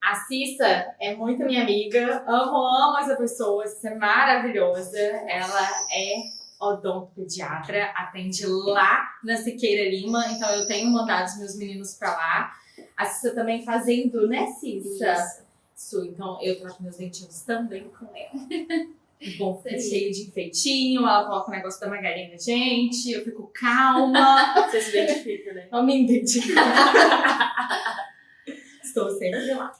A Cissa é muito minha amiga, amo essa pessoa, Cissa é maravilhosa. Ela é odontopediatra, atende lá na Siqueira Lima, então eu tenho mandado os meus meninos pra lá. A Cissa também fazendo, né, Cissa? Isso, então eu trato meus dentinhos também com ela. Bom, cheio de enfeitinho, ela coloca o negócio da margarina, gente, eu fico calma. Você se identifica, né? Eu me identifico. Estou sempre lá.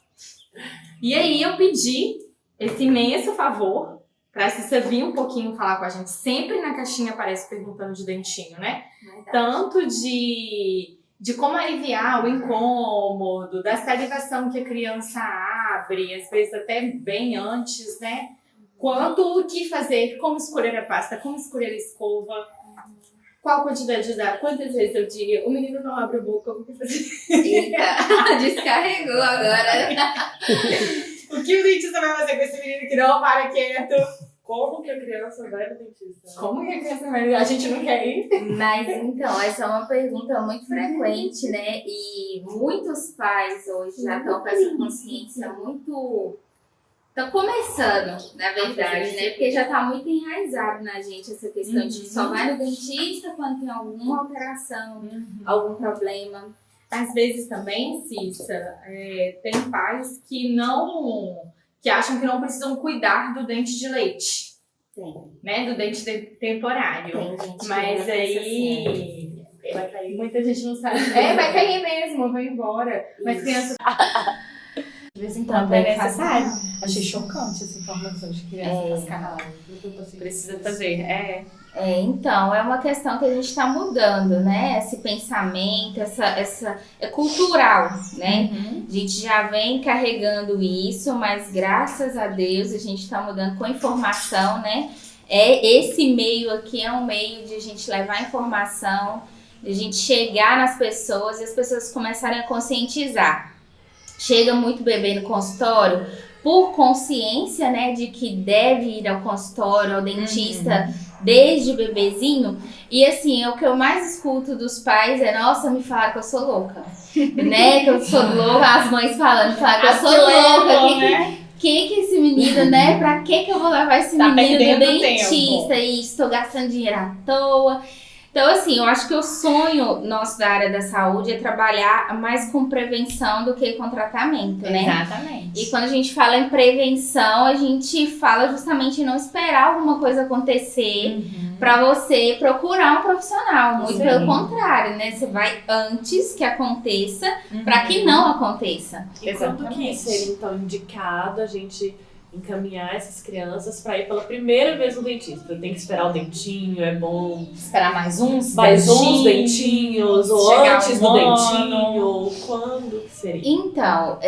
E aí eu pedi esse imenso favor pra Cissa vir um pouquinho falar com a gente. Sempre na caixinha aparece perguntando de dentinho, né? Verdade. Tanto de como aliviar o incômodo, da salivação que a criança abre, às vezes até bem antes, né? Quanto o que fazer, como escolher a pasta, como escolher a escova, qual quantidade de usar, quantas vezes ao dia, o menino não abre a boca, o que fazer? Eita, descarregou agora. O que o dentista vai fazer com esse menino que não para quieto? Como que a criança vai no dentista? Como que a criança vai? A gente não quer ir? Mas então, essa é uma pergunta muito frequente, né? E muitos pais hoje já estão com essa consciência muito... Estão começando, na verdade, né? Porque já está muito enraizado na gente essa questão de que só vai no dentista quando tem alguma alteração, algum problema. Às vezes também, Cissa, tem pais que acham que não precisam cuidar do dente de leite, Tem. né? Do dente temporário. Tem gente que Mas pensa aí Vai cair. muita gente não sabe. Vai cair mesmo, vai embora. Mas criança de vez em quando Também é necessário. faz. Achei chocante essa informação de criança cascarrada. Precisa fazer. Então, é uma questão que a gente está mudando, né? Esse pensamento, é cultural, né? A gente já vem carregando isso, mas graças a Deus a gente está mudando com informação, né? Esse meio aqui é um meio de a gente levar informação, de a gente chegar nas pessoas e as pessoas começarem a conscientizar. Chega muito bebê no consultório por consciência, né, de que deve ir ao consultório, ao dentista, desde bebezinho. E assim, o que eu mais escuto dos pais é: nossa, me falaram que eu sou louca, né, que eu sou louca, as mães falando, que eu sou louca, que esse menino, né, pra que eu vou levar esse menino no dentista e estou gastando dinheiro à toa. Então, assim, eu acho que o sonho nosso da área da saúde é trabalhar mais com prevenção do que com tratamento, né? Exatamente. E quando a gente fala em prevenção, a gente fala justamente em não esperar alguma coisa acontecer pra você procurar um profissional. Muito pelo contrário, né? Você vai antes que aconteça pra que não aconteça. E quando que seria, então, indicado a gente encaminhar essas crianças para ir pela primeira vez no dentista? Tem que esperar o dentinho, é bom esperar mais uns dentinhos, ou antes do dentinho, quando que seria? Então,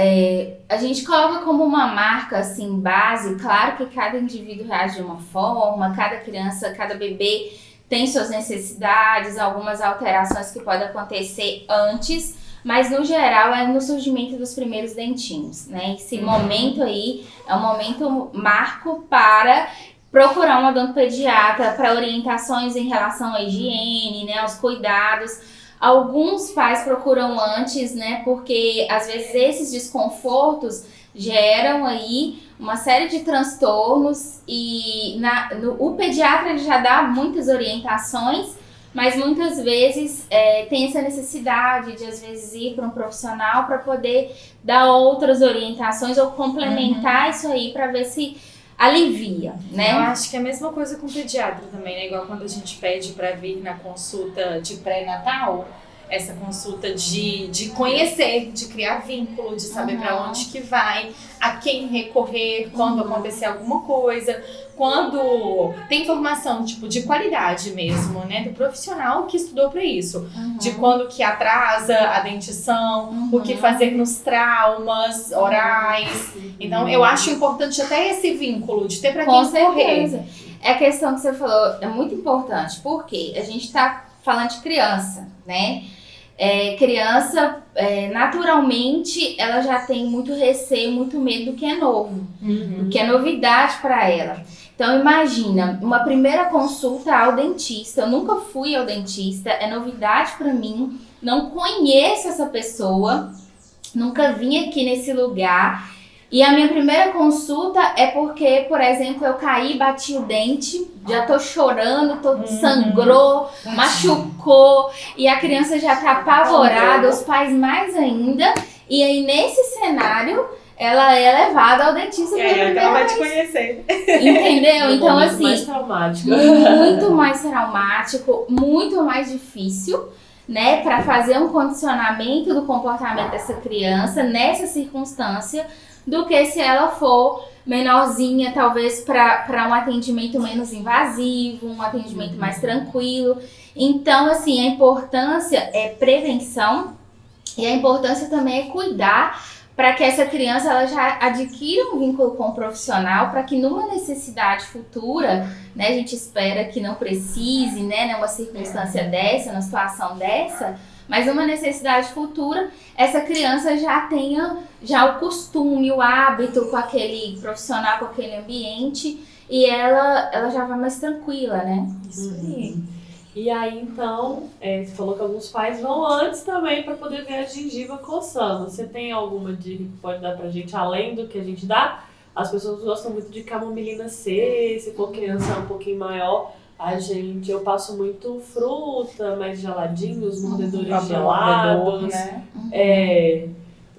a gente coloca como uma marca, assim, base. Claro que cada indivíduo reage de uma forma, cada criança, cada bebê tem suas necessidades, algumas alterações que podem acontecer antes, mas no geral é no surgimento dos primeiros dentinhos, né? Esse momento aí é um momento marco para procurar um odontopediatra para orientações em relação à higiene, né, aos cuidados. Alguns pais procuram antes, né, porque às vezes esses desconfortos geram aí uma série de transtornos e o pediatra ele já dá muitas orientações, mas muitas vezes tem essa necessidade de às vezes ir para um profissional para poder dar outras orientações ou complementar isso aí para ver se alivia, né? Eu acho que é a mesma coisa com o pediatra também, né? Igual quando a gente pede para vir na consulta de pré-natal, essa consulta de conhecer, de criar vínculo, de saber para onde que vai, a quem recorrer quando acontecer alguma coisa, quando tem informação tipo de qualidade mesmo, né, do profissional que estudou para isso, de quando que atrasa a dentição, o que fazer nos traumas orais. Então eu acho importante até esse vínculo de ter para quem recorrer. É a questão que você falou, é muito importante, porque a gente está falando de criança, né? Criança, naturalmente, ela já tem muito receio, muito medo do que é novo, do que é novidade para ela. Então, imagina, uma primeira consulta ao dentista. Eu nunca fui ao dentista, é novidade para mim, não conheço essa pessoa. nunca vim aqui nesse lugar. E a minha primeira consulta é porque, por exemplo, eu caí, bati o dente, já tô chorando, sangrou, machucou, e a criança já tá apavorada, os pais mais ainda. E aí, nesse cenário, ela é levada ao dentista pela primeira vez. Ela vai te conhecer. Entendeu? Então, assim, mais traumático. muito mais traumático, muito mais difícil, né, para fazer um condicionamento do comportamento dessa criança nessa circunstância, do que se ela for menorzinha, talvez para um atendimento menos invasivo, um atendimento mais tranquilo. Então, assim, a importância é prevenção e a importância também é cuidar para que essa criança ela já adquira um vínculo com o profissional, para que numa necessidade futura, né, a gente espera que não precise, né, numa circunstância dessa, numa situação dessa, mas numa necessidade futura, essa criança já tenha já o costume, o hábito com aquele profissional, com aquele ambiente, e ela já vai mais tranquila, né? Isso aí. E aí, então, você falou que alguns pais vão antes também para poder ver a gengiva coçando. Você tem alguma dica que pode dar pra gente, além do que a gente dá? As pessoas gostam muito de camomilina C, se for criança um pouquinho maior. Eu passo muito fruta, mais geladinho, os mordedores gelados. Né?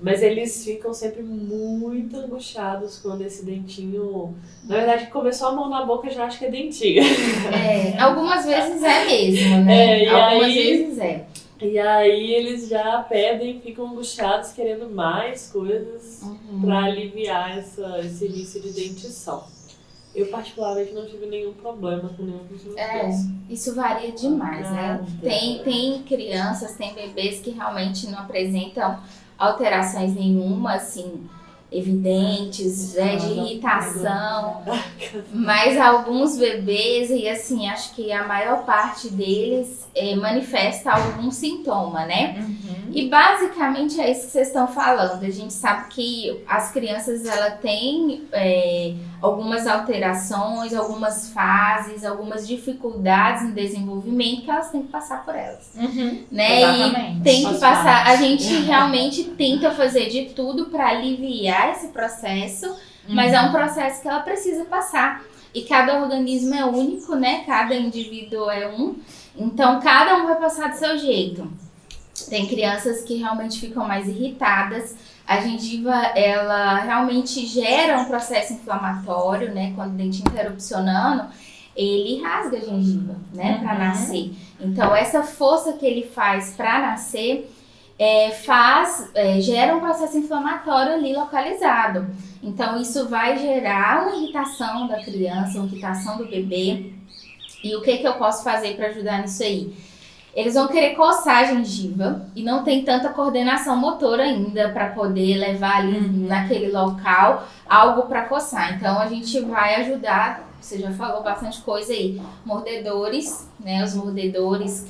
Mas eles ficam sempre muito angustiados quando esse dentinho... Na verdade, começou a mão na boca, já acho que é dentinho. Algumas vezes é mesmo, né? Algumas vezes é. E aí eles já pedem, ficam angustiados, querendo mais coisas para aliviar esse início de dentição. Eu, particularmente, não tive nenhum problema com nenhum dos meus dois. Isso varia demais, né? Tem crianças, tem bebês que realmente não apresentam alterações nenhuma, assim, evidentes, né, de irritação, mas alguns bebês, e assim, acho que a maior parte deles manifesta algum sintoma, né? E basicamente é isso que vocês estão falando. A gente sabe que as crianças, ela têm algumas alterações, algumas fases, algumas dificuldades no desenvolvimento que elas têm que passar por elas, né? Exatamente. E tem que passar, a gente realmente tenta fazer de tudo para aliviar esse processo, mas é um processo que ela precisa passar. E cada organismo é único, né? Cada indivíduo é um. Então, cada um vai passar do seu jeito. Tem crianças que realmente ficam mais irritadas. A gengiva, ela realmente gera um processo inflamatório, né? Quando o dentinho está erupcionando, ele rasga a gengiva, né? Para nascer. Então, essa força que ele faz para nascer gera um processo inflamatório ali localizado. Então, isso vai gerar uma irritação da criança, uma irritação do bebê. E o que eu posso fazer para ajudar nisso aí? Eles vão querer coçar a gengiva e não tem tanta coordenação motora ainda para poder levar ali naquele local algo para coçar. Então, a gente vai ajudar, você já falou bastante coisa aí, mordedores, né? Os mordedores,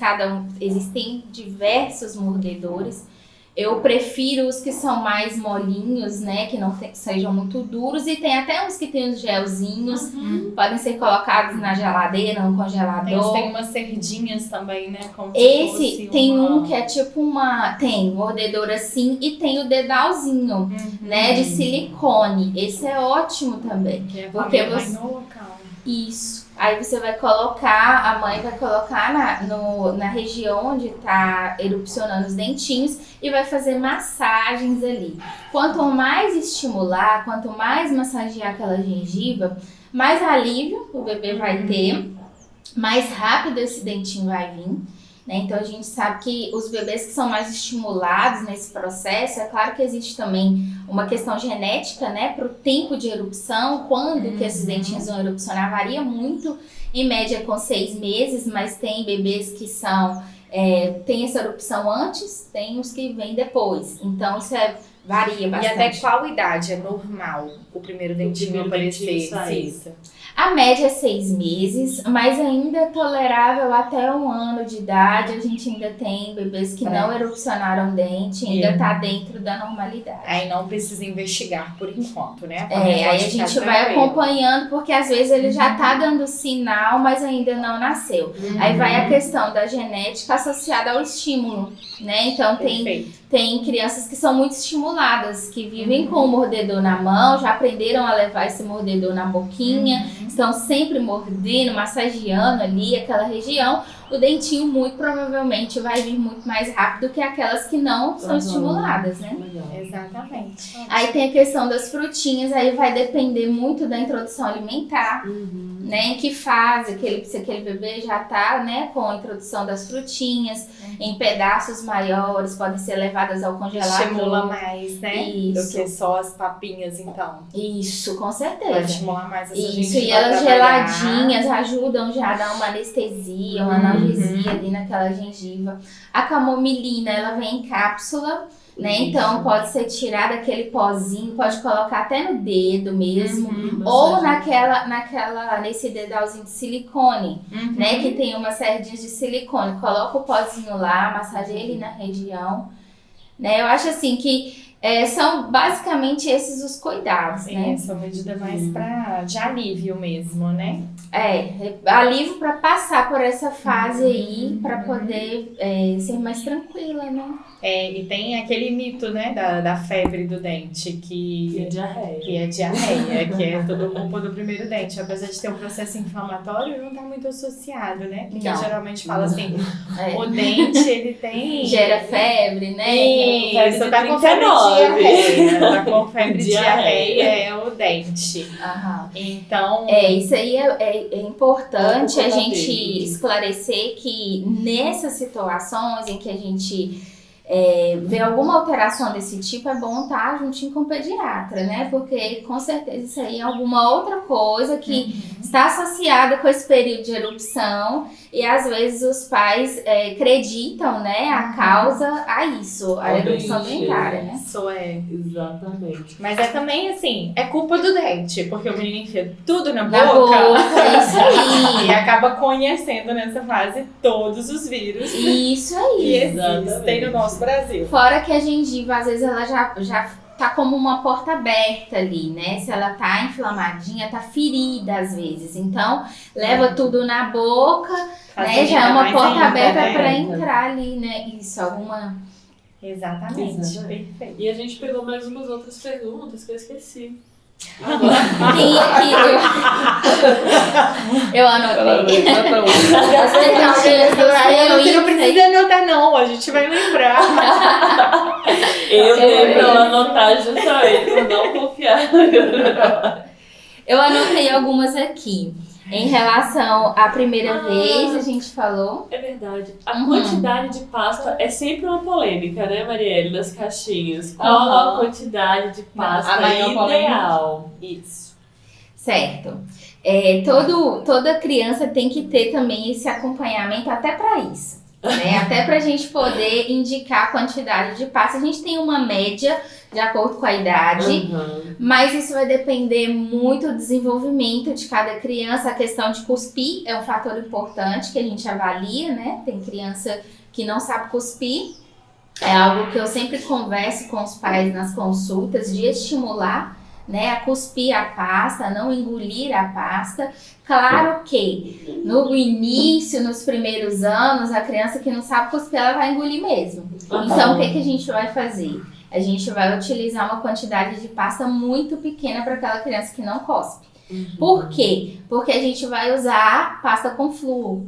existem diversos mordedores. Eu prefiro os que são mais molinhos, né? Que não sejam muito duros. E tem até uns que tem os gelzinhos. Podem ser colocados na geladeira, no congelador. Tem umas cerdinhas também, né? Como esse tem um que é tipo tem mordedor assim. E tem o dedalzinho, né? De silicone. Esse é ótimo também. Porque você vai no local. Isso. Aí você vai colocar, a mãe vai colocar na região onde está erupcionando os dentinhos e vai fazer massagens ali. Quanto mais estimular, quanto mais massagear aquela gengiva, mais alívio o bebê vai ter, mais rápido esse dentinho vai vir. Né? Então a gente sabe que os bebês que são mais estimulados nesse processo, é claro que existe também uma questão genética, né, para o tempo de erupção, quando que esses dentinhos vão erupcionar, varia muito, em média com 6 meses, mas tem bebês que tem essa erupção antes, tem os que vêm depois, então isso varia bastante. E até qual idade é normal o primeiro dentinho aparecer? A média é 6 meses, mas ainda é tolerável até 1 ano de idade. A gente ainda tem bebês que não erupcionaram dente, ainda tá dentro da normalidade. Aí não precisa investigar por enquanto, né? Aí a gente vai acompanhando, porque às vezes ele já tá dando sinal, mas ainda não nasceu. Aí vai a questão da genética associada ao estímulo, né? Então tem crianças que são muito estimuladas, que vivem com o mordedor na mão, já aprenderam a levar esse mordedor na boquinha, estão sempre mordendo, massageando ali aquela região. O dentinho muito provavelmente vai vir muito mais rápido que aquelas que não são estimuladas, né? Exatamente. Aí tem a questão das frutinhas, aí vai depender muito da introdução alimentar, né? Em que fase se aquele bebê já tá, né, com a introdução das frutinhas, em pedaços maiores, podem ser levadas ao congelador. Estimula mais, né? Isso. Do que só as papinhas, então. Isso, com Vai certeza. estimular mais essa Isso, gente e vai elas trabalhar. geladinhas ajudam já a dar uma anestesia, uma analgesia ali naquela gengiva. A camomilina, ela vem em cápsula, né? Então pode ser tirado aquele pozinho, pode colocar até no dedo mesmo, ou nesse dedalzinho de silicone, né? Que tem umas sardinhas de silicone. Coloca o pozinho lá, massageia ele na região, né? Eu acho assim que são basicamente esses os cuidados, né? Essa medida mais de alívio mesmo, né? Alívio para passar por essa fase aí, para poder ser mais tranquila, né? E tem aquele mito, né, da febre do dente, E a diarreia. que é diarreia, que é tudo culpa do primeiro dente. Apesar de ter um processo inflamatório, não está muito associado, né? Porque Não. geralmente fala assim, o dente, ele tem... Gera febre, né? Isso, tá com febre de diarreia. Tá com febre de diarreia, é o dente. Aham. Então... Isso aí é importante a gente dele. esclarecer que nessas situações em que a gente vê alguma alteração desse tipo, é bom estar juntinho com o pediatra, né? Porque com certeza isso aí é alguma outra coisa que está associada com esse período de erupção e às vezes os pais acreditam, né, a causa a isso, a erupção dentária, né? Isso Exatamente. Mas também assim, é culpa do dente, porque o menino enfia tudo na Na boca. boca, isso aí. E acaba conhecendo nessa fase todos os vírus Isso que aí. existem no nosso Brasil. Fora que a gengiva, às vezes, ela já tá como uma porta aberta ali, né? Se ela tá inflamadinha, tá ferida às vezes. Então, leva tudo na boca, né? Já é uma porta aberta para entrar ali, né? Isso, alguma... Exatamente. Perfeito. E a gente pegou mais umas outras perguntas que eu esqueci. Tem aqui, eu anotei. As perguntinhas do seu Você não precisa anotar, não. A gente vai lembrar. Eu dei pra ela anotar justamente, pra não confiar. Eu anotei algumas aqui. Em relação à primeira vez, a gente falou. É verdade. A quantidade de pasta é sempre uma polêmica, né, Marielle? Nas caixinhas. Qual a quantidade de pasta A maior ideal? Isso. Certo. Toda criança tem que ter também esse acompanhamento até para isso. Né? Até para a gente poder indicar a quantidade de pasta. A gente tem uma média de acordo com a idade, mas isso vai depender muito do desenvolvimento de cada criança. A questão de cuspir é um fator importante que a gente avalia, né? Tem criança que não sabe cuspir. É algo que eu sempre converso com os pais nas consultas, de estimular, né, a cuspir a pasta, a não engolir a pasta. Claro que no início, nos primeiros anos, a criança que não sabe cuspir, ela vai engolir mesmo. Então, o que a gente vai fazer? A gente vai utilizar uma quantidade de pasta muito pequena para aquela criança que não cospe. Por quê? Porque a gente vai usar pasta com flúor.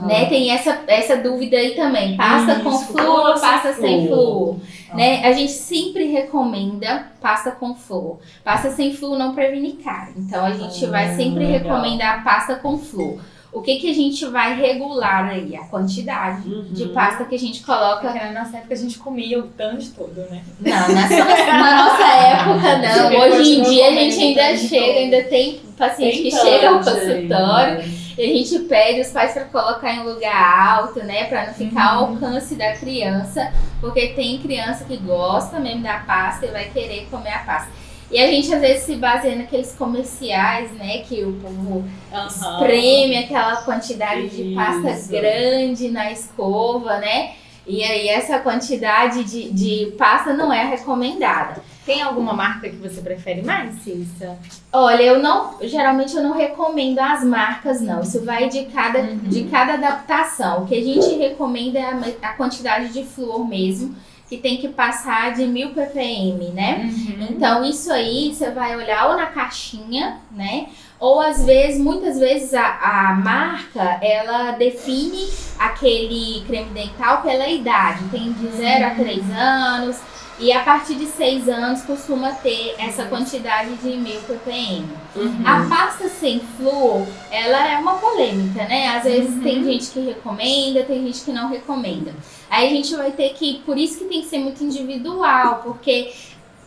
Né? Tem essa dúvida aí também. Pasta com flúor ou pasta sem flúor? Né? A gente sempre recomenda pasta com flúor. Pasta sem flúor não previne cárie. Então a gente vai sempre recomendar pasta com flúor. O que a gente vai regular aí? A quantidade de pasta que a gente coloca. Porque na nossa época a gente comia o tanto todo, né? Não, na nossa época não. Hoje em dia a gente ainda chega, ainda tem paciente que chega ao consultório e a gente pede os pais para colocar em um lugar alto, né? Para não ficar ao alcance da criança, porque tem criança que gosta mesmo da pasta e vai querer comer a pasta. E a gente às vezes se baseia naqueles comerciais, né? Que o povo espreme aquela quantidade de pasta grande na escova, né? E aí essa quantidade de pasta não é recomendada. Tem alguma marca que você prefere mais, Cissa? Olha, geralmente eu não recomendo as marcas, não. Isso vai de cada adaptação. O que a gente recomenda é a quantidade de flúor mesmo, que tem que passar de 1000 ppm, né? Então isso aí você vai olhar ou na caixinha, né? Ou às vezes, muitas vezes a marca, ela define aquele creme dental pela idade. Tem de 0 a 3 anos e a partir de 6 anos costuma ter essa quantidade de 1000 ppm. A pasta sem flúor, ela é uma polêmica, né? Às vezes tem gente que recomenda, tem gente que não recomenda. Aí a gente vai ter que, por isso que tem que ser muito individual, porque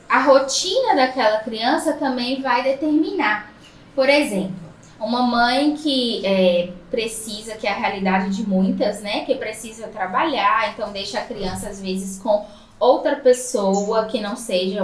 a rotina daquela criança também vai determinar. Por exemplo, uma mãe que precisa, que é a realidade de muitas, né? Que precisa trabalhar, então deixa a criança às vezes com outra pessoa que não seja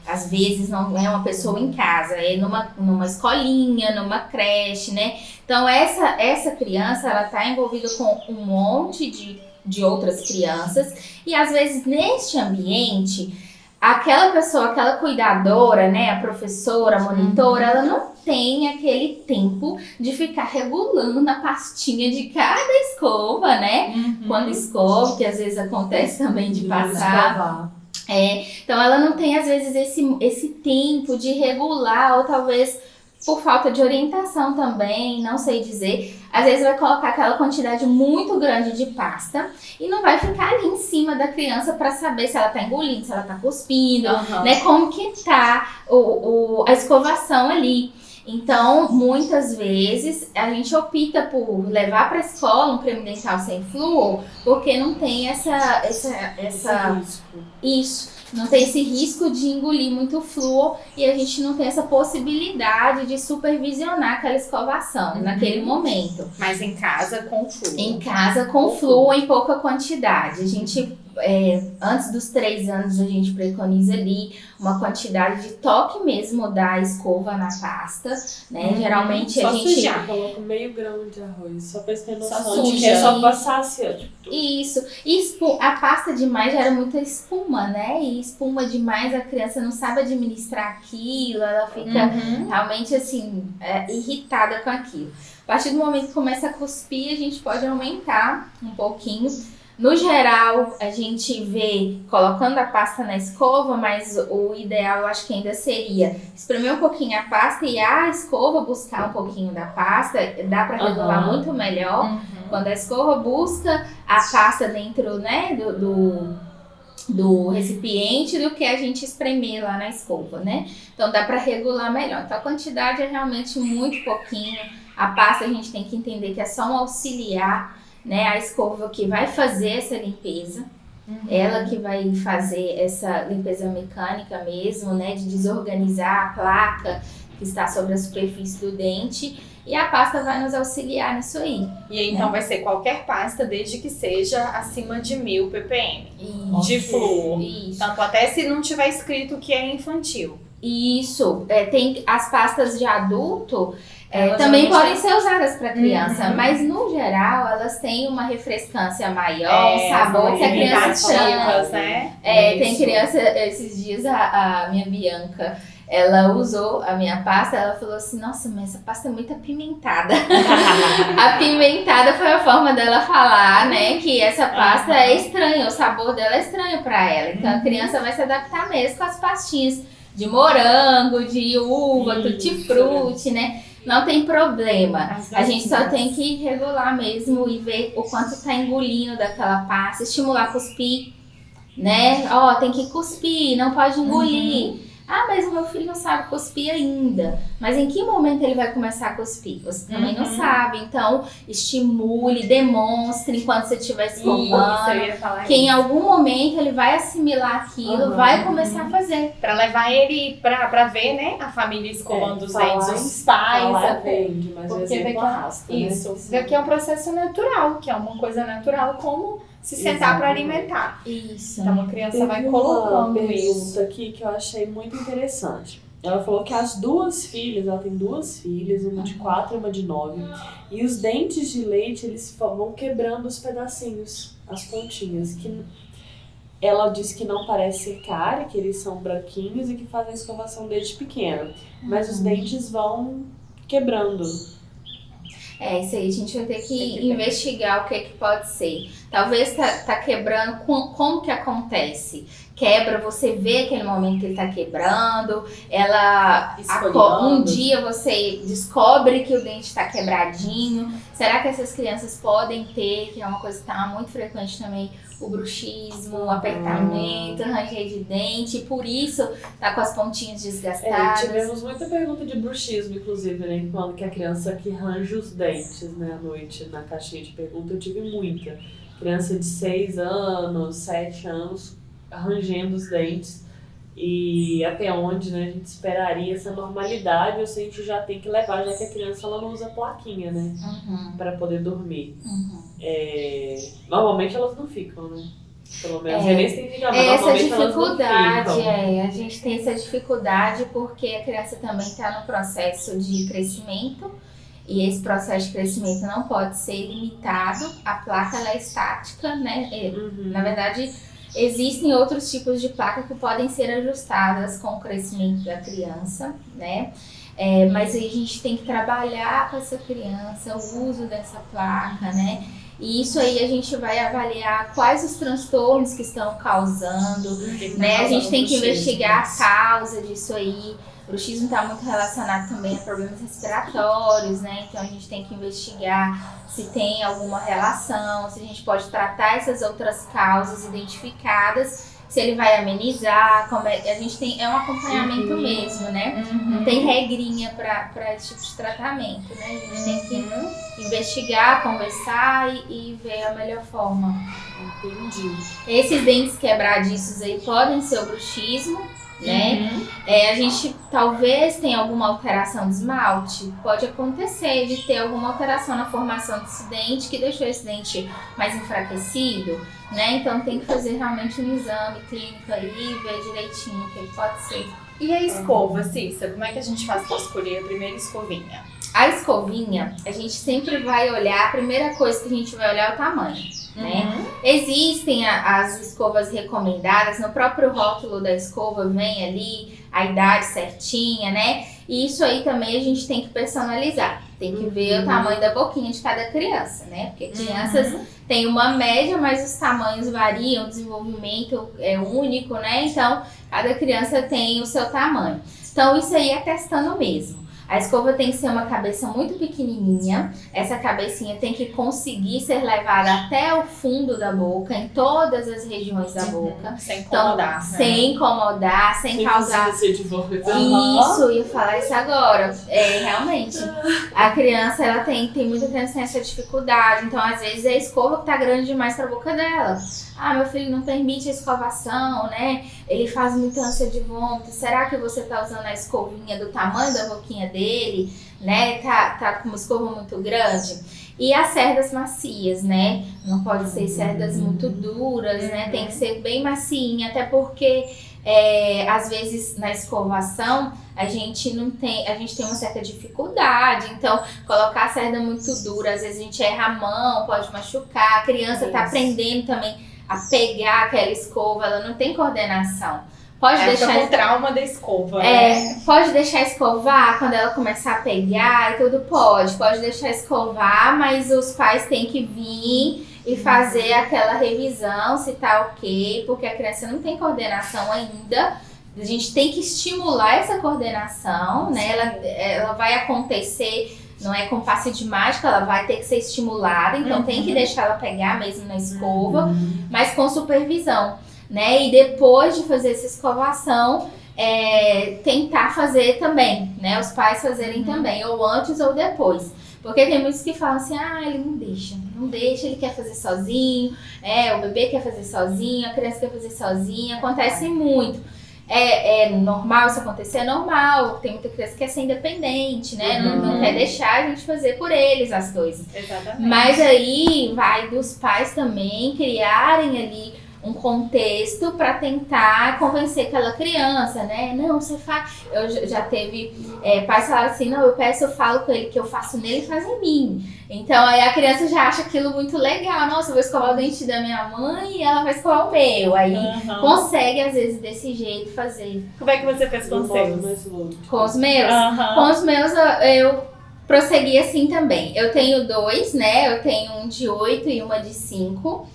às vezes não é uma pessoa em casa, é numa escolinha, numa creche, né? Então essa criança, ela tá envolvida com um monte de outras crianças e às vezes neste ambiente aquela pessoa, aquela cuidadora, né, a professora, a monitora, ela não tem aquele tempo de ficar regulando a pastinha de cada escova, né? Quando escova, que às vezes acontece também de passar. Então ela não tem às vezes esse tempo de regular, ou talvez por falta de orientação também, não sei dizer. Às vezes vai colocar aquela quantidade muito grande de pasta e não vai ficar ali em cima da criança para saber se ela tá engolindo, se ela tá cuspindo, né? Como que tá a escovação ali. Então, muitas vezes, a gente opta por levar para a escola um creme dental sem flúor, porque não tem esse risco de engolir muito flúor e a gente não tem essa possibilidade de supervisionar aquela escovação naquele momento. Mas em casa com flúor. Em casa com flúor em pouca quantidade. A gente, antes dos 3 anos, a gente preconiza ali uma quantidade de toque mesmo da escova na pasta, né? Geralmente a gente... Só coloca meio grão de arroz, só pra ter noção Só de que é só passar assim, ó. Tipo... Isso. E a pasta demais gera muita espuma, né? E espuma demais, a criança não sabe administrar aquilo, ela fica realmente assim, irritada com aquilo. A partir do momento que começa a cuspir, a gente pode aumentar um pouquinho. No geral, a gente vê colocando a pasta na escova, mas o ideal eu acho que ainda seria espremer um pouquinho a pasta e a escova buscar um pouquinho da pasta. Dá para regular muito melhor. Quando a escova busca a pasta dentro, né, do recipiente do que a gente espremer lá na escova, né? Então dá para regular melhor. Então a quantidade é realmente muito pouquinho. A pasta a gente tem que entender que é só um auxiliar, né, a escova que vai fazer essa limpeza, ela que vai fazer essa limpeza mecânica mesmo, né, de desorganizar a placa que está sobre a superfície do dente, e a pasta vai nos auxiliar nisso aí. E aí, então vai ser qualquer pasta, desde que seja acima de 1000 ppm de flúor. Isso. Tanto até se não tiver escrito que é infantil. Isso, tem as pastas de adulto, também podem ser usadas para criança, mas no geral elas têm uma refrescância maior, um sabor que a criança estranha. Né? Tem criança, esses dias a minha Bianca, ela usou a minha pasta, ela falou assim, nossa, mas essa pasta é muito apimentada. Apimentada foi a forma dela falar, né, que essa pasta é estranha, o sabor dela é estranho para ela. Então a criança vai se adaptar mesmo com as pastinhas de morango, de uva, tutti-frutti, né? Não tem problema. A gente só tem que regular mesmo e ver o quanto tá engolindo daquela pasta, estimular a cuspir, né? Tem que cuspir, não pode engolir. Ah, mas o meu filho não sabe cuspir ainda. Mas em que momento ele vai começar a cuspir? Você também não sabe. Então, estimule, demonstre enquanto você estiver escovando. Que em algum momento ele vai assimilar aquilo, vai começar a fazer. Pra levar ele pra ver, né, a família escovando os dentes, os pais. Vende, mas porque vê que arrasta, isso. Vê que é um processo natural, que é uma coisa natural, como se sentar para alimentar. Isso. Então a criança vai colocando isso. Aqui que eu achei muito interessante. Ela falou que as 2 filhas, ela tem 2 filhas, uma de 4 e uma de 9. E os dentes de leite, eles vão quebrando os pedacinhos, as pontinhas. Que ela disse que não parece ser cárie, que eles são branquinhos e que fazem a escovação desde pequeno. Mas os dentes vão quebrando. Isso aí a gente vai ter Tem que que ver. investigar o que pode ser. Talvez tá quebrando, como que acontece? Quebra, você vê aquele momento que ele tá quebrando, Esfoliando. um dia você descobre que o dente tá quebradinho. Será que essas crianças podem ter, que é uma coisa que tá muito frequente também, o bruxismo, o apertamento, ranger de dente, e por isso tá com as pontinhas desgastadas? Tivemos muita pergunta de bruxismo, inclusive, né? Quando que a criança que range os dentes, né, à noite, na caixinha de pergunta, eu tive muita. Criança de 6 anos, 7 anos, rangendo os dentes. E até onde, né, a gente esperaria essa normalidade, ou se a gente já tem que levar, já que a criança ela não usa plaquinha, né, para poder dormir. Normalmente elas não ficam, né? Pelo menos eles têm que mas essa normalmente elas não dificuldade, ficam. a gente tem essa dificuldade porque a criança também está no processo de crescimento, e esse processo de crescimento não pode ser limitado. A placa ela é estática, né? Na verdade, existem outros tipos de placa que podem ser ajustadas com o crescimento da criança, né? Mas aí a gente tem que trabalhar com essa criança o uso dessa placa, né? E isso aí a gente vai avaliar quais os transtornos que estão causando, né? A gente tem que investigar a causa disso aí. O bruxismo está muito relacionado também a problemas respiratórios, né? Então a gente tem que investigar se tem alguma relação, se a gente pode tratar essas outras causas identificadas, se ele vai amenizar, a gente tem, um acompanhamento mesmo, né? Não tem regrinha para esse tipo de tratamento, né? A gente tem que investigar, conversar e ver a melhor forma. Entendi. Esses dentes quebradiços aí podem ser o bruxismo, né? A gente talvez tenha alguma alteração de esmalte, pode acontecer de ter alguma alteração na formação desse dente que deixou esse dente mais enfraquecido, né? Então tem que fazer realmente um exame clínico aí, ver direitinho o que pode ser. E a escova, Cissa? Como é que a gente faz para escolher a primeira escovinha? A escovinha, a gente sempre vai olhar, a primeira coisa que a gente vai olhar é o tamanho, né? Existem as escovas recomendadas, no próprio rótulo da escova vem ali a idade certinha, né? E isso aí também a gente tem que personalizar. Tem que ver o tamanho da boquinha de cada criança, né? Porque crianças têm uma média, mas os tamanhos variam, o desenvolvimento é único, né? Então, cada criança tem o seu tamanho. Então, isso aí é testando mesmo. A escova tem que ser uma cabeça muito pequenininha. Essa cabecinha tem que conseguir ser levada até o fundo da boca, em todas as regiões da boca. Sem incomodar, então, sem incomodar, sem causar... Isso, eu ia falar isso agora. Realmente, a criança, ela tem muita criança que tem essa dificuldade. Então, às vezes, a escova que tá grande demais pra boca dela. Meu filho não permite a escovação, né? Ele faz muita ânsia de vômito. Será que você tá usando a escovinha do tamanho da boquinha dele, né? Tá com uma escova muito grande? E as cerdas macias, né? Não pode ser cerdas muito duras, né? Tem que ser bem macinha, até porque às vezes na escovação a gente tem uma certa dificuldade. Então, colocar a cerda muito dura, às vezes a gente erra a mão, pode machucar. A criança tá aprendendo também a pegar aquela escova, ela não tem coordenação. Pode deixar com o trauma da escova, né? Pode deixar escovar quando ela começar a pegar e tudo, pode deixar escovar, mas os pais têm que vir e fazer aquela revisão se tá ok, porque a criança não tem coordenação ainda. A gente tem que estimular essa coordenação, né? Ela vai acontecer, não é com passe de mágica, ela vai ter que ser estimulada, então tem que deixar ela pegar mesmo na escova, mas com supervisão, né? E depois de fazer essa escovação, tentar fazer também, né? Os pais fazerem também, ou antes ou depois. Porque tem muitos que falam assim, ele não deixa, ele quer fazer sozinho, o bebê quer fazer sozinho, a criança quer fazer sozinha, acontece muito. É normal isso acontecer? É normal. Tem muita criança que quer ser independente, né? Não quer deixar a gente fazer por eles as coisas. Exatamente. Mas aí vai dos pais também criarem ali um contexto para tentar convencer aquela criança, né? Não, você faz... Eu já teve pais que falaram assim, não, eu falo com ele que eu faço nele e faz em mim. Então aí a criança já acha aquilo muito legal. Nossa, eu vou escovar o dente da minha mãe e ela vai escovar o meu. Aí consegue, às vezes, desse jeito fazer. Como é que você fez com os seus? Com os meus? Com os meus, eu prosseguir assim também. Eu tenho 2, né? Eu tenho um de 8 e uma de 5.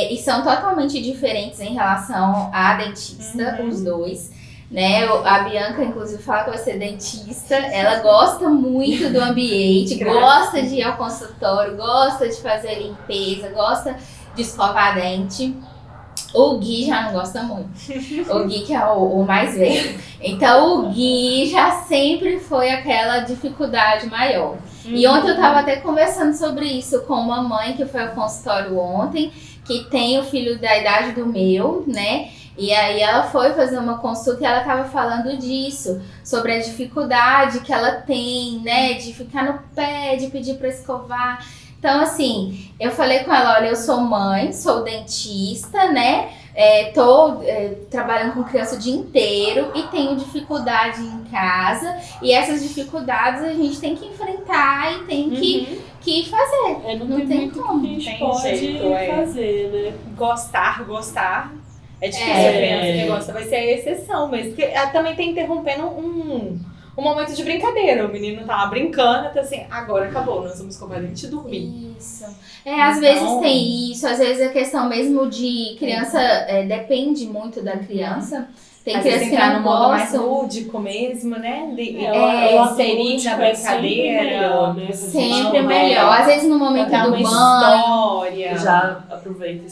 E são totalmente diferentes em relação à dentista, os dois. Né? A Bianca, inclusive, fala que vai ser dentista. Ela gosta muito do ambiente, gosta de ir ao consultório, gosta de fazer limpeza, gosta de escovar dente. O Gui já não gosta muito. O Gui que é o mais velho. Então o Gui já sempre foi aquela dificuldade maior. E ontem eu tava até conversando sobre isso com uma mãe que foi ao consultório ontem, que tem o filho da idade do meu, né? E aí ela foi fazer uma consulta e ela tava falando disso, sobre a dificuldade que ela tem, né? De ficar no pé, de pedir pra escovar. Então, assim, eu falei com ela, olha, eu sou mãe, sou dentista, né? Tô trabalhando com criança o dia inteiro e tenho dificuldade em casa. E essas dificuldades a gente tem que enfrentar e tem que fazer. Não tem como. Que a gente pode fazer, né? Gostar. É difícil a criança que gosta, vai ser a exceção mesmo. Porque ela também tá interrompendo um momento de brincadeira. O menino tá lá brincando, tá assim, agora acabou, nós vamos escovar dente e dormir. Isso. Às vezes tem isso, às vezes a questão mesmo de criança depende muito da criança. Tem criança que não modo mais gostam. lúdico mesmo, né? Inserir na brincadeira. Sempre melhor. Às vezes no momento do banho. História. Já aproveita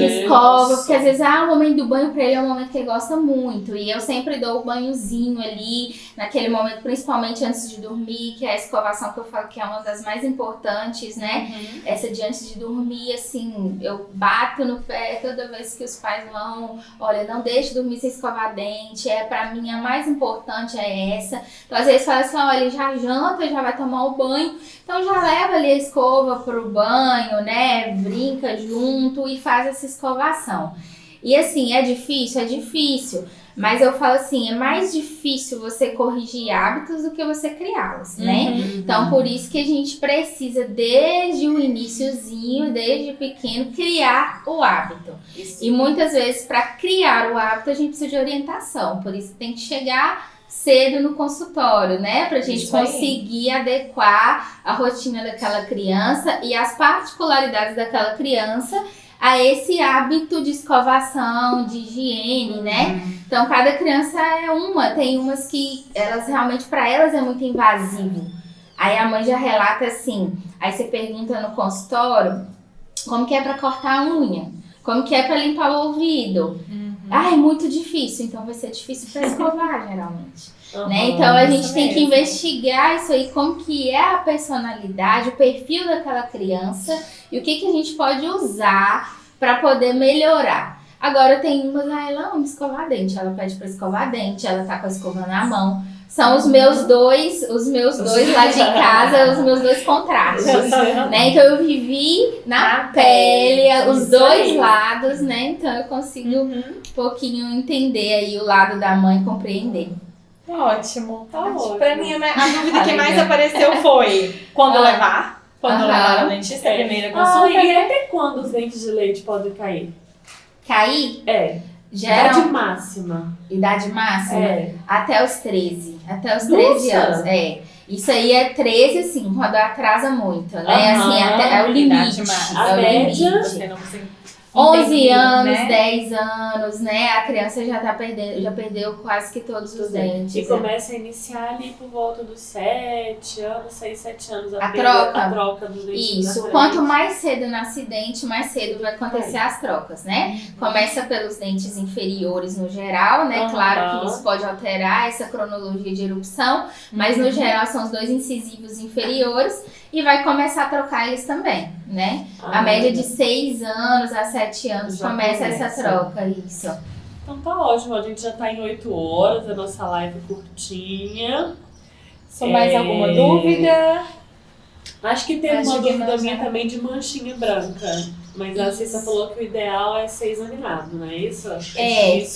e escova. Porque às vezes o momento do banho pra ele é um momento que ele gosta muito. E eu sempre dou o banhozinho ali, naquele momento, principalmente antes de dormir, que é a escovação que eu falo que é uma das mais importantes, né? Essa de antes de dormir, assim, eu bato no pé toda vez que os pais vão, olha, não deixe dormir sem escovar dente, pra mim a mais importante é essa. Então às vezes fala assim, olha, já janta, já vai tomar o banho, então já leva ali a escova pro banho, né, brinca junto e faz essa escovação. E assim, é difícil, mas eu falo assim, é mais difícil você corrigir hábitos do que você criá-los, né? Então por isso que a gente precisa desde o iniciozinho, desde pequeno, criar o hábito. Isso. E muitas vezes para criar o hábito a gente precisa de orientação, por isso tem que chegar cedo no consultório, né? Pra gente conseguir adequar a rotina daquela criança e as particularidades daquela criança a esse hábito de escovação, de higiene, né? Então, cada criança tem umas que elas realmente, para elas é muito invasivo. Aí a mãe já relata assim, aí você pergunta no consultório, como que é para cortar a unha? Como que é para limpar o ouvido? É muito difícil, então vai ser difícil para escovar, geralmente. Né? Então a gente tem que investigar isso aí, como que é a personalidade, o perfil daquela criança e o que a gente pode usar para poder melhorar. Agora tem umas, ela ama escovar dente, ela pede para escovar dente, ela tá com a escova na mão. São os meus dois lá de casa, os meus dois contrastes, né? Então eu vivi na pele os dois lados, né? Então eu consigo um pouquinho entender aí o lado da mãe, compreender. Ótimo. Pra mim, a dúvida que mais apareceu foi quando levar o dentista, a primeira consulta. E até quando os dentes de leite podem cair? Cair? Idade máxima. Idade máxima? Até os 13. Até os 13 anos. Isso aí é 13, assim, quando atrasa muito, né? Assim, é o limite. A média. 11 anos, né? 10 anos, né? A criança já perdeu quase que todos os dentes. E começa a iniciar ali por volta dos 7 anos, 6, 7 anos. A troca dos dentes. Isso. Quanto mais cedo no acidente, mais cedo vai acontecer as trocas, né? Começa pelos dentes inferiores no geral, né? Claro que isso pode alterar essa cronologia de erupção, mas no geral são os dois incisivos inferiores e vai começar a trocar eles também, né? A média de 6 anos a 7 anos já começa essa troca, isso. Então tá ótimo, a gente já tá em 8 horas, a nossa live curtinha. Só mais alguma dúvida? Acho que tem uma dúvida minha também de manchinha branca. Mas a Cissa falou que o ideal é ser examinado, não é isso?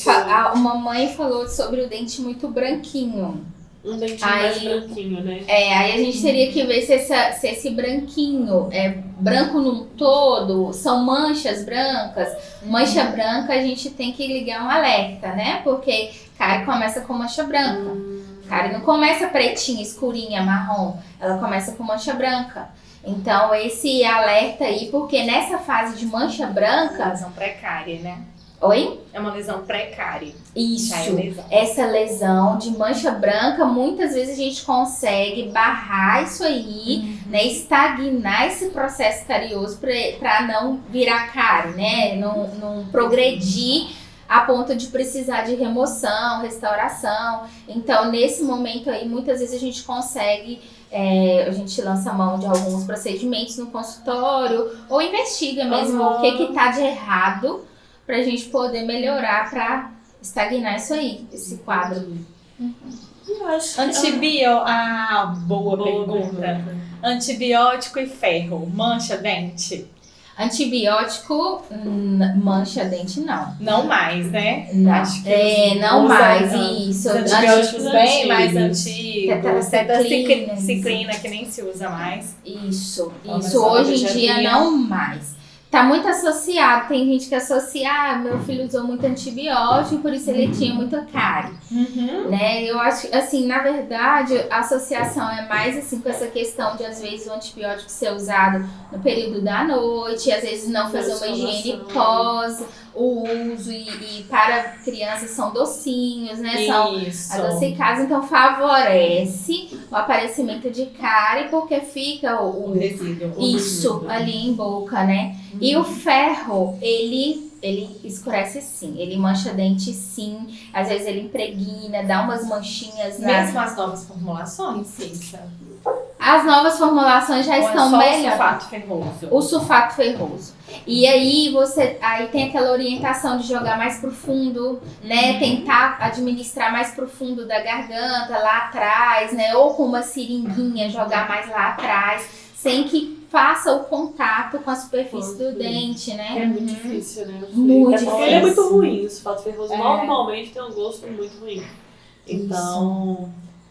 A mamãe falou sobre o dente muito branquinho. Um dentinho mais branquinho, né? Aí a gente teria que ver se esse branquinho é branco num todo, são manchas brancas. Mancha branca a gente tem que ligar um alerta, né? Porque cai começa com mancha branca. Cárie não começa pretinha, escurinha, marrom. Ela começa com mancha branca. Então, esse alerta aí, porque nessa fase de mancha branca... Lesão precária, né? Oi? É uma lesão precária. Isso. Já é lesão. Essa lesão de mancha branca, muitas vezes a gente consegue barrar isso aí, né? Estagnar esse processo carioso para não virar cárie, né? Não progredir a ponto de precisar de remoção, restauração. Então, nesse momento aí, muitas vezes a gente consegue... a gente lança mão de alguns procedimentos no consultório ou investiga mesmo o que tá de errado pra gente poder melhorar pra estagnar isso aí, esse quadro. Boa pergunta. Antibiótico e ferro, mancha dente? Antibiótico, mancha dente não. Não mais, né? Não, Acho que não mais, isso. Os antibióticos bem mais antigos. antigos. Tetraciclina. Ciclina, que nem se usa mais. Isso. Mas Hoje em já dia tinha. não mais. Tá muito associado, tem gente que associa, meu filho usou muito antibiótico, por isso ele tinha muita cárie, né? Eu acho, assim, na verdade, a associação é mais, assim, com essa questão de, às vezes, o antibiótico ser usado no período da noite, às vezes não fazer uma higiene pós o uso, e para crianças são docinhos, né? São adocicados, então favorece o aparecimento de cárie, porque fica o resíduo. Isso, ali em boca, né? E o ferro, ele escurece sim, ele mancha dente sim, às vezes ele impregna, dá umas manchinhas. Mesmo as novas formulações, Cissa? As novas formulações já estão melhor. O sulfato ferroso. O sulfato ferroso. E aí aí tem aquela orientação de jogar mais pro fundo, né? Tentar administrar mais pro fundo da garganta, lá atrás, né? Ou com uma seringuinha jogar mais lá atrás, sem que faça o contato com a superfície do dente, né? É muito difícil, né? Muito difícil. Ele é muito ruim, o sulfato ferroso normalmente tem um gosto muito ruim. Então,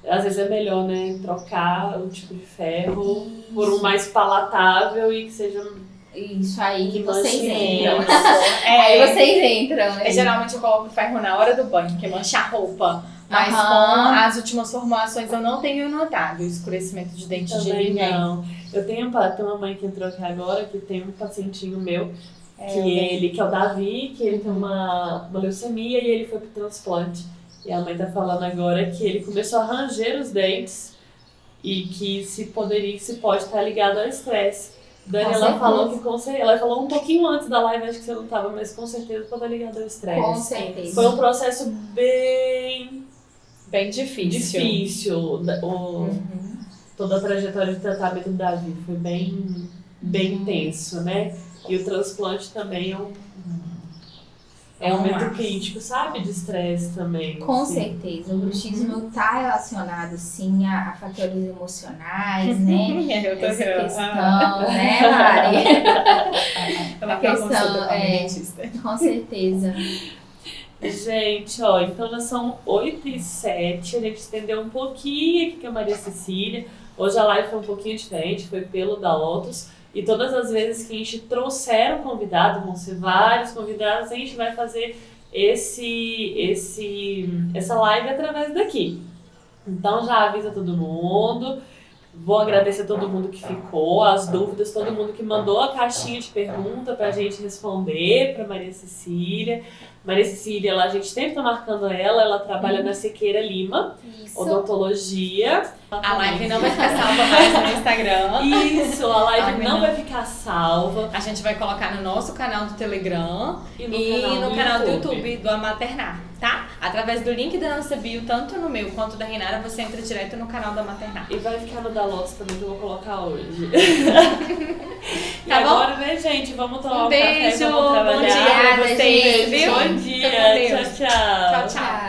às vezes é melhor, né, trocar o tipo de ferro por um mais palatável e que seja... Isso aí que vocês entram. Aí vocês entram, né? Geralmente eu coloco ferro na hora do banho, porque mancha a roupa. Mas com as últimas formulações eu não tenho notado o escurecimento de dente de ninguém. Não. Eu tenho uma mãe que entrou aqui agora, que tem um pacientinho meu, que é o Davi, que ele tem uma leucemia e ele foi pro transplante. E a mãe tá falando agora que ele começou a ranger os dentes e que se pode estar ligado ao estresse. Dani, ela falou ela falou um pouquinho antes da live, acho que você não tava, mas com certeza pode estar ligado ao estresse. Com certeza. Foi um processo bem difícil. Toda a trajetória de tratamento do Davi foi bem intenso, né? E o transplante também é um momento crítico, sabe? De estresse também. Com certeza. O bruxismo está relacionado, sim, a fatores emocionais, né? Essa questão, né, Mari? A questão, com certeza. Gente, então já são 8h07, a gente estendeu um pouquinho aqui com a Maria Cecília. Hoje a live foi um pouquinho diferente, foi pelo da Lotus. E todas as vezes que a gente trouxer um convidado, vão ser vários convidados, a gente vai fazer essa live através daqui. Então já avisa todo mundo. Vou agradecer a todo mundo que ficou, as dúvidas, todo mundo que mandou a caixinha de pergunta pra gente responder, pra Maria Cecília. Maria Cecília, a gente sempre tá marcando ela trabalha na Sequeira Lima, odontologia. A live não vai ficar salva mais no Instagram. Isso, a live não vai ficar salva. A gente vai colocar no nosso canal do Telegram e no canal do YouTube do Amaternar, tá? Através do link da nossa bio, tanto no meu quanto da Renara, você entra direto no canal do Amaternar. E vai ficar no da Lotus também, que eu vou colocar hoje. E tá agora, bom? né, gente? Vamos tomar Um beijo, café, vamos trabalhar. bom dia pra vocês, viu? Bom dia, tchau. Tchau, tchau.